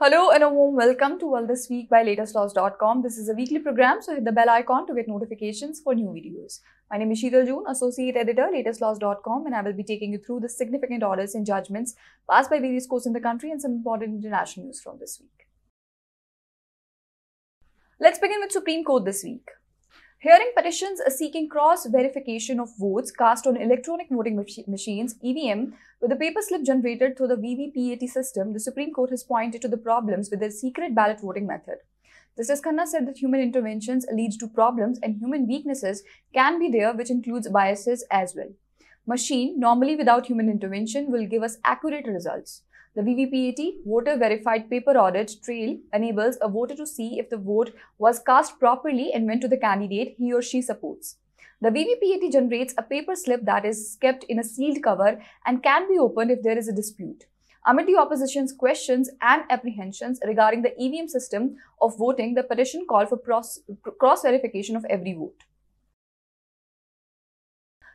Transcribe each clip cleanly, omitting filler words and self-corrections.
Hello and a warm welcome to Well This Week by latestlaws.com. This is a weekly program, so hit the bell icon to get notifications for new videos. My name is Sheetal June, Associate Editor, latestlaws.com, and I will be taking you through the significant orders and judgments passed by various courts in the country and some important international news from this week. Let's begin with Supreme Court this week. Hearing petitions seeking cross-verification of votes cast on electronic voting machines (EVM) with a paper slip generated through the VVPAT system, the Supreme Court has pointed to the problems with the secret ballot voting method. Justice Khanna said that human interventions lead to problems and human weaknesses can be there, which includes biases as well. Machine, normally without human intervention, will give us accurate results. The VVPAT voter verified paper audit trail enables a voter to see if the vote was cast properly and went to the candidate he or she supports. The VVPAT generates a paper slip that is kept in a sealed cover and can be opened if there is a dispute. Amid the opposition's questions and apprehensions regarding the EVM system of voting, the petition called for cross-verification of every vote.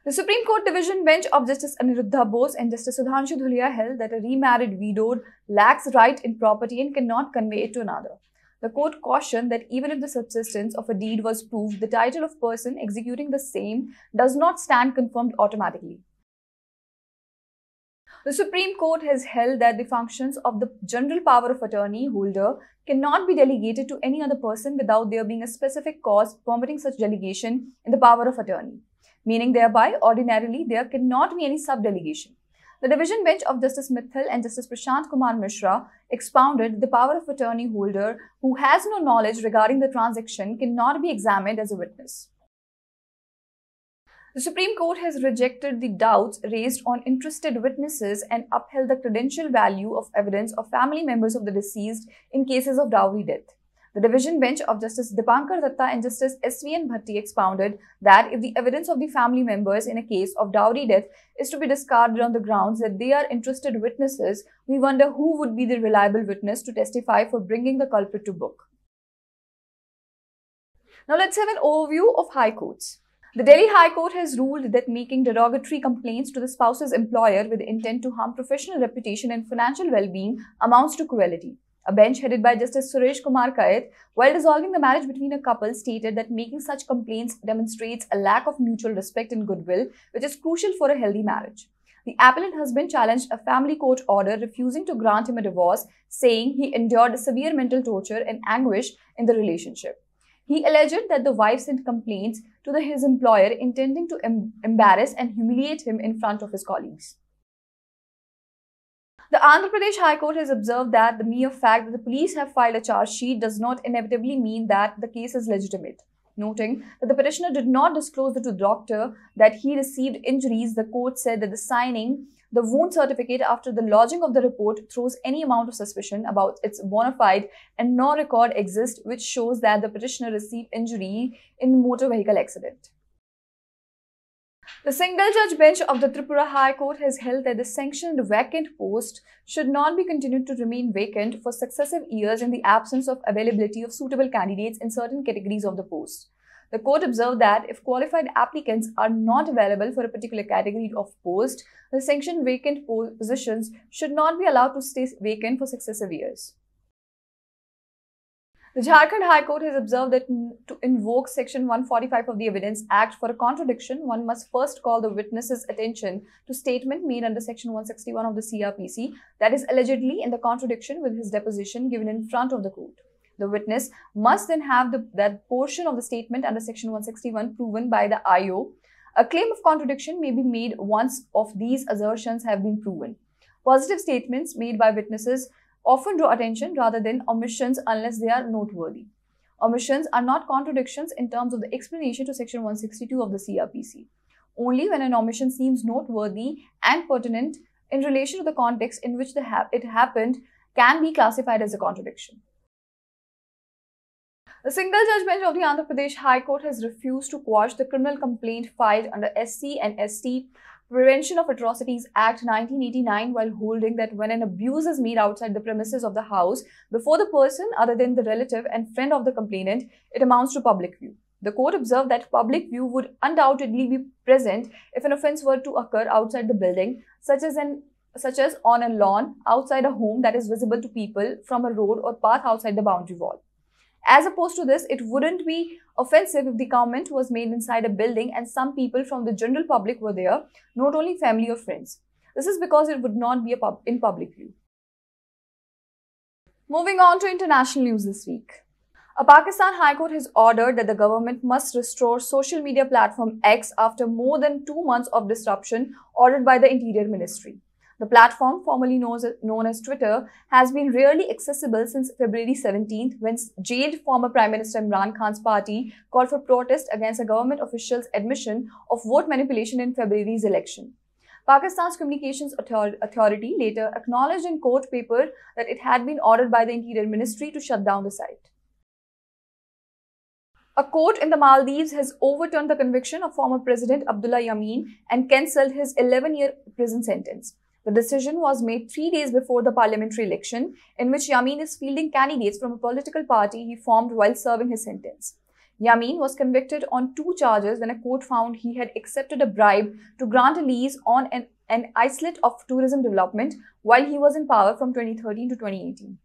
The Supreme Court Division Bench of Justice Aniruddha Bose and Justice Sudhanshu Dhulia held that a remarried widowed lacks right in property and cannot convey it to another. The court cautioned that even if the subsistence of a deed was proved, the title of person executing the same does not stand confirmed automatically. The Supreme Court has held that the functions of the general power of attorney holder cannot be delegated to any other person without there being a specific cause permitting such delegation in the power of attorney, meaning thereby, ordinarily, there cannot be any sub-delegation. The division bench of Justice Mittal and Justice Prashant Kumar Mishra expounded the power of attorney holder who has no knowledge regarding the transaction cannot be examined as a witness. The Supreme Court has rejected the doubts raised on interested witnesses and upheld the credential value of evidence of family members of the deceased in cases of dowry death. The division bench of Justice Dipankar Datta and Justice S.V.N. Bhatti expounded that if the evidence of the family members in a case of dowry death is to be discarded on the grounds that they are interested witnesses, we wonder who would be the reliable witness to testify for bringing the culprit to book. Now let's have an overview of High Courts. The Delhi High Court has ruled that making derogatory complaints to the spouse's employer with the intent to harm professional reputation and financial well-being amounts to cruelty. A bench headed by Justice Suresh Kumar Kayat, while dissolving the marriage between a couple, stated that making such complaints demonstrates a lack of mutual respect and goodwill, which is crucial for a healthy marriage. The appellant husband challenged a family court order refusing to grant him a divorce, saying he endured severe mental torture and anguish in the relationship. He alleged that the wife sent complaints to his employer intending to embarrass and humiliate him in front of his colleagues. The Andhra Pradesh High Court has observed that the mere fact that the police have filed a charge sheet does not inevitably mean that the case is legitimate. Noting that the petitioner did not disclose to the doctor that he received injuries, the court said that the signing the wound certificate after the lodging of the report throws any amount of suspicion about its bona fide and no record exists which shows that the petitioner received injury in motor vehicle accident. The single-judge bench of the Tripura High Court has held that the sanctioned vacant post should not be continued to remain vacant for successive years in the absence of availability of suitable candidates in certain categories of the post. The court observed that if qualified applicants are not available for a particular category of post, the sanctioned vacant positions should not be allowed to stay vacant for successive years. The Jharkhand High Court has observed that to invoke Section 145 of the Evidence Act for a contradiction, one must first call the witness's attention to statement made under Section 161 of the CRPC that is allegedly in the contradiction with his deposition given in front of the court. The witness must then have that portion of the statement under Section 161 proven by the IO. A claim of contradiction may be made once of these assertions have been proven. Positive statements made by witnesses often draw attention rather than omissions unless they are noteworthy. Omissions are not contradictions in terms of the explanation to Section 162 of the CRPC. Only when an omission seems noteworthy and pertinent in relation to the context in which it happened can be classified as a contradiction. The single-judge bench of the Andhra Pradesh High Court has refused to quash the criminal complaint filed under SC and ST Prevention of Atrocities Act 1989 while holding that when an abuse is made outside the premises of the house before the person other than the relative and friend of the complainant, it amounts to public view. The court observed that public view would undoubtedly be present if an offence were to occur outside the building, such as an such as on a lawn, outside a home that is visible to people from a road or path outside the boundary wall. As opposed to this, it wouldn't be offensive if the comment was made inside a building and some people from the general public were there, not only family or friends. This is because it would not be in public view. Moving on to international news this week. A Pakistan High Court has ordered that the government must restore social media platform X after more than 2 months of disruption ordered by the Interior Ministry. The platform, formerly known as Twitter, has been rarely accessible since February 17th, when jailed former Prime Minister Imran Khan's party called for protest against a government official's admission of vote manipulation in February's election. Pakistan's Communications Authority later acknowledged in court paper that it had been ordered by the Interior Ministry to shut down the site. A court in the Maldives has overturned the conviction of former President Abdullah Yameen and cancelled his 11-year prison sentence. The decision was made 3 days before the parliamentary election, in which Yameen is fielding candidates from a political party he formed while serving his sentence. Yameen was convicted on 2 charges when a court found he had accepted a bribe to grant a lease on an islet of tourism development while he was in power from 2013 to 2018.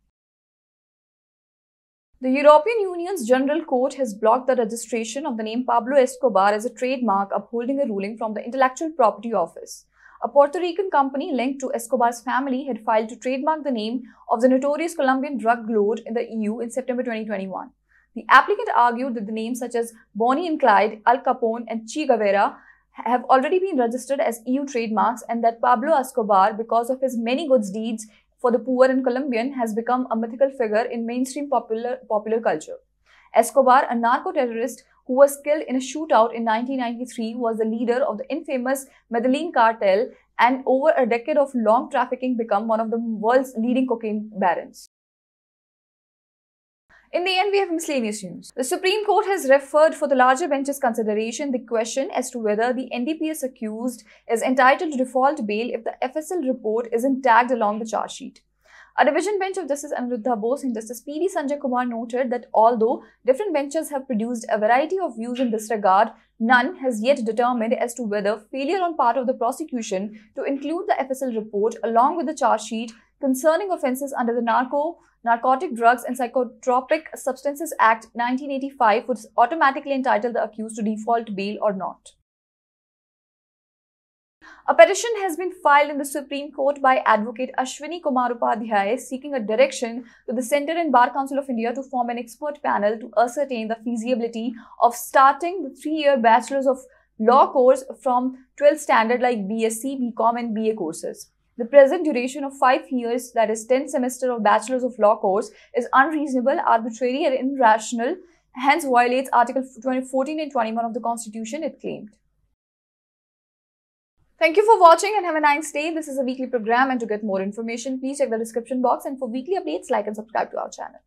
The European Union's General Court has blocked the registration of the name Pablo Escobar as a trademark, upholding a ruling from the Intellectual Property Office. A Puerto Rican company linked to Escobar's family had filed to trademark the name of the notorious Colombian drug lord in the EU in September 2021. The applicant argued that the names such as Bonnie and Clyde, Al Capone, and Che Guevara have already been registered as EU trademarks, and that Pablo Escobar, because of his many good deeds for the poor and Colombian, has become a mythical figure in mainstream popular culture. Escobar, a narco-terrorist who was killed in a shootout in 1993, was the leader of the infamous Medellin cartel and over a decade of long trafficking become one of the world's leading cocaine barons. In the end, we have miscellaneous news. The Supreme Court has referred for the larger bench's consideration the question as to whether the NDPS accused is entitled to default bail if the FSL report isn't tagged along the charge sheet. A division bench of Justice Aniruddha Bose and Justice P.D. Sanjay Kumar noted that although different benches have produced a variety of views in this regard, none has yet determined as to whether failure on part of the prosecution to include the FSL report along with the charge sheet concerning offences under the Narcotic Drugs and Psychotropic Substances Act 1985 would automatically entitle the accused to default bail or not. A petition has been filed in the Supreme Court by Advocate Ashwini Kumar Upadhyay seeking a direction to the Centre and Bar Council of India to form an expert panel to ascertain the feasibility of starting the 3-year Bachelors of Law course from 12th standard like BSc, BCom and BA courses. The present duration of 5 years, that is 10 semesters of Bachelors of Law course, is unreasonable, arbitrary and irrational, hence violates Article 14 and 21 of the Constitution, it claimed. Thank you for watching and have a nice day. This is a weekly program, and to get more information, please check the description box, and for weekly updates, like and subscribe to our channel.